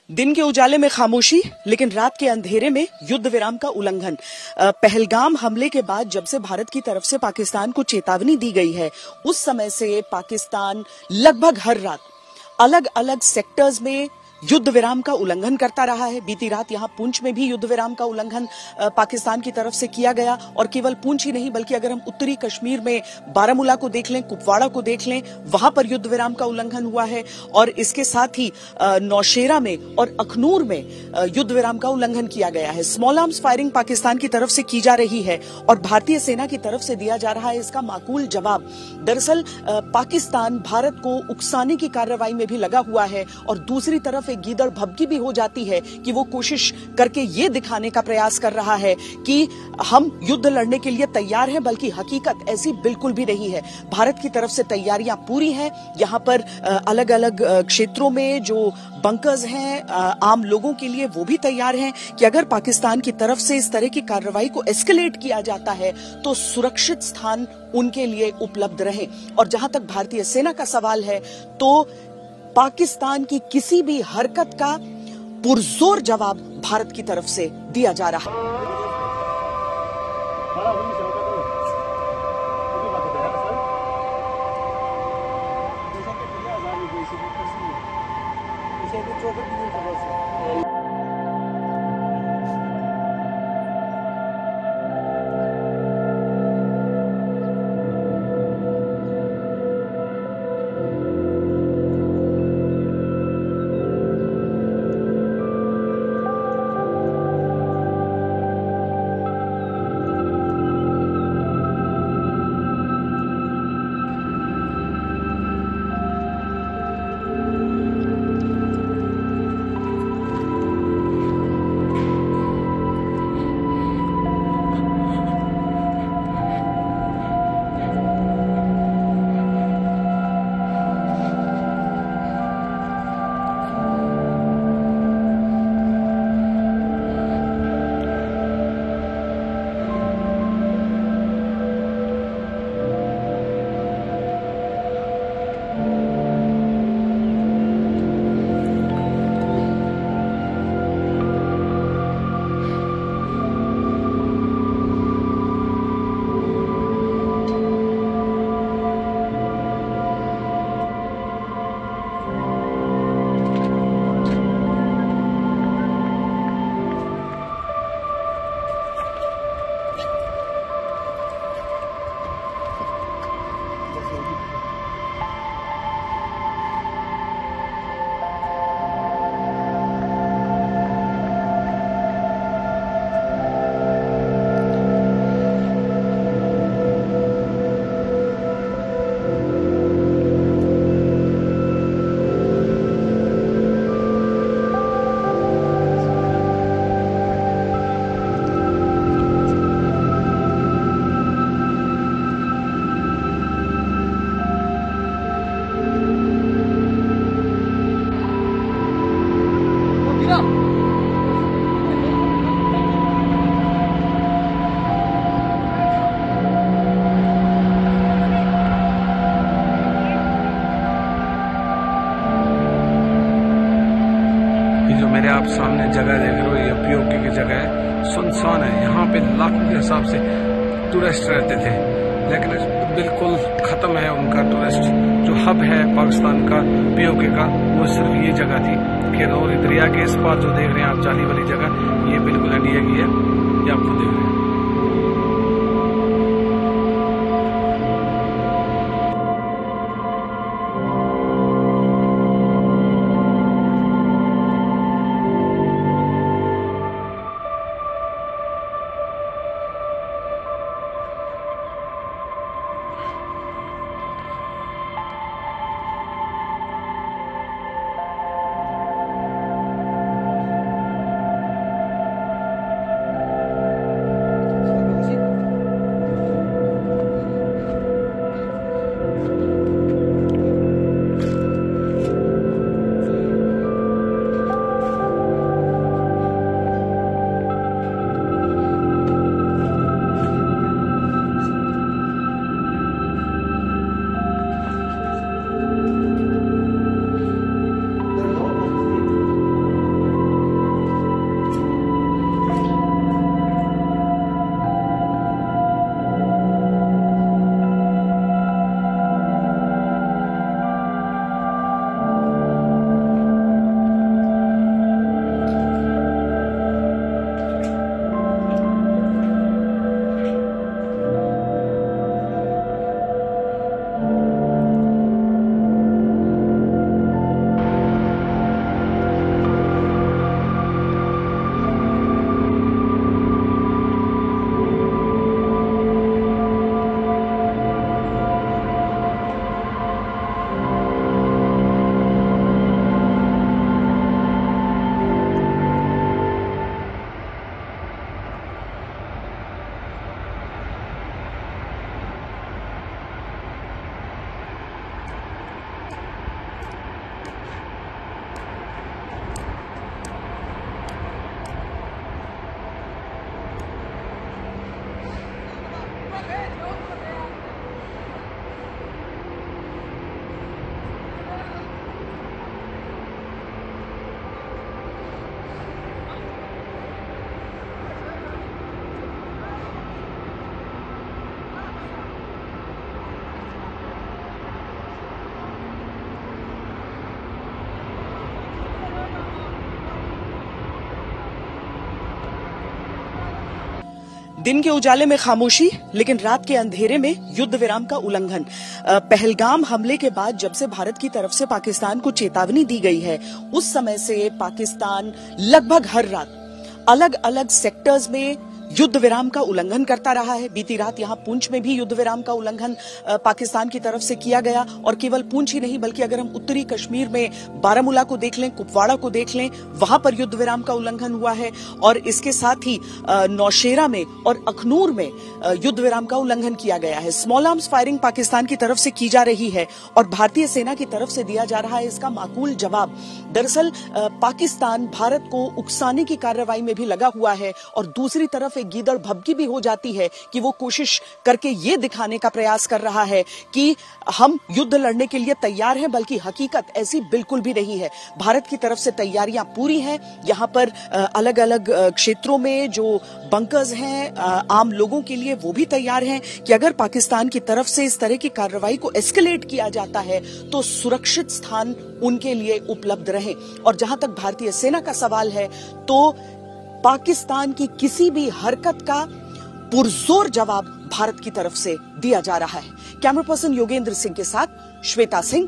दिन के उजाले में खामोशी, लेकिन रात के अंधेरे में युद्ध विराम का उल्लंघन। पहलगाम हमले के बाद जब से भारत की तरफ से पाकिस्तान को चेतावनी दी गई है, उस समय से पाकिस्तान लगभग हर रात अलग अलग सेक्टर्स में युद्ध विराम का उल्लंघन करता रहा है। बीती रात यहां पुंछ में भी युद्ध विराम का उल्लंघन पाकिस्तान की तरफ से किया गया, और केवल पुंछ ही नहीं बल्कि अगर हम उत्तरी कश्मीर में बारामूला को देख लें, कुपवाड़ा को देख लें, वहां पर युद्ध विराम का उल्लंघन हुआ है। और इसके साथ ही नौशेरा में और अखनूर में युद्ध विराम का उल्लंघन किया गया है। स्मॉल आर्म्स फायरिंग पाकिस्तान की तरफ से की जा रही है और भारतीय सेना की तरफ से दिया जा रहा है इसका माकूल जवाब। दरअसल पाकिस्तान भारत को उकसाने की कार्रवाई में भी लगा हुआ है, और दूसरी तरफ एक गीदड़ भभकी भी हो जाती है कि वो कोशिश करके ये दिखाने का प्रयास कर रहा है कि हम युद्ध लड़ने के लिए तैयार हैं, बल्कि हकीकत ऐसी बिल्कुल भी नहीं है। भारत की तरफ से तैयारियां पूरी हैं। यहां पर अलग अलग क्षेत्रों में जो बंकर्स हैं आम लोगों के लिए, वो भी तैयार हैं कि अगर पाकिस्तान की तरफ से इस तरह की कार्रवाई को एस्केलेट किया जाता है तो सुरक्षित स्थान उनके लिए उपलब्ध रहे। और जहां तक भारतीय सेना का सवाल है, तो पाकिस्तान की किसी भी हरकत का पुरजोर जवाब भारत की तरफ से दिया जा रहा है। मेरे आप सामने जगह देख रहे हो, ये पीओके की जगह है, सुनसान है। यहाँ पे लाखों के हिसाब से टूरिस्ट रहते थे, लेकिन बिल्कुल खत्म है उनका टूरिस्ट। जो हब है पाकिस्तान का पीओके का, वो सिर्फ ये जगह थी। किन्नौर दरिया के इस पार जो देख रहे हैं आप जाली वाली जगह, ये बिल्कुल इंडिया की है, ये आपको देख रहे हैं। दिन के उजाले में खामोशी, लेकिन रात के अंधेरे में युद्ध विराम का उल्लंघन। पहलगाम हमले के बाद जब से भारत की तरफ से पाकिस्तान को चेतावनी दी गई है, उस समय से पाकिस्तान लगभग हर रात अलग अलग सेक्टर्स में युद्ध विराम का उल्लंघन करता रहा है। बीती रात यहां पुंछ में भी युद्ध विराम का उल्लंघन पाकिस्तान की तरफ से किया गया, और केवल पुंछ ही नहीं बल्कि अगर हम उत्तरी कश्मीर में बारामूला को देख लें, कुपवाड़ा को देख लें, वहां पर युद्ध विराम का उल्लंघन हुआ है। और इसके साथ ही नौशेरा में और अखनूर में युद्ध विराम का उल्लंघन किया गया है। स्मॉल आर्म्स फायरिंग पाकिस्तान की तरफ से की जा रही है और भारतीय सेना की तरफ से दिया जा रहा है इसका माकूल जवाब। दरअसल पाकिस्तान भारत को उकसाने की कार्रवाई में भी लगा हुआ है, और दूसरी तरफ एक गीदड़ भभकी भी हो जाती है कि वो कोशिश करके ये दिखाने का प्रयास कर रहा है कि हम युद्ध लड़ने के लिए तैयार हैं, बल्कि हकीकत ऐसी बिल्कुल भी नहीं है। भारत की तरफ से तैयारियां पूरी हैं। यहां पर अलग अलग क्षेत्रों में जो बंकर्स हैं आम लोगों के लिए, वो भी तैयार हैं कि अगर पाकिस्तान की तरफ से इस तरह की कार्रवाई को एस्केलेट किया जाता है तो सुरक्षित स्थान उनके लिए उपलब्ध रहे। और जहां तक भारतीय सेना का सवाल है, तो पाकिस्तान की किसी भी हरकत का पुरजोर जवाब भारत की तरफ से दिया जा रहा है। कैमरा पर्सन योगेंद्र सिंह के साथ श्वेता सिंह,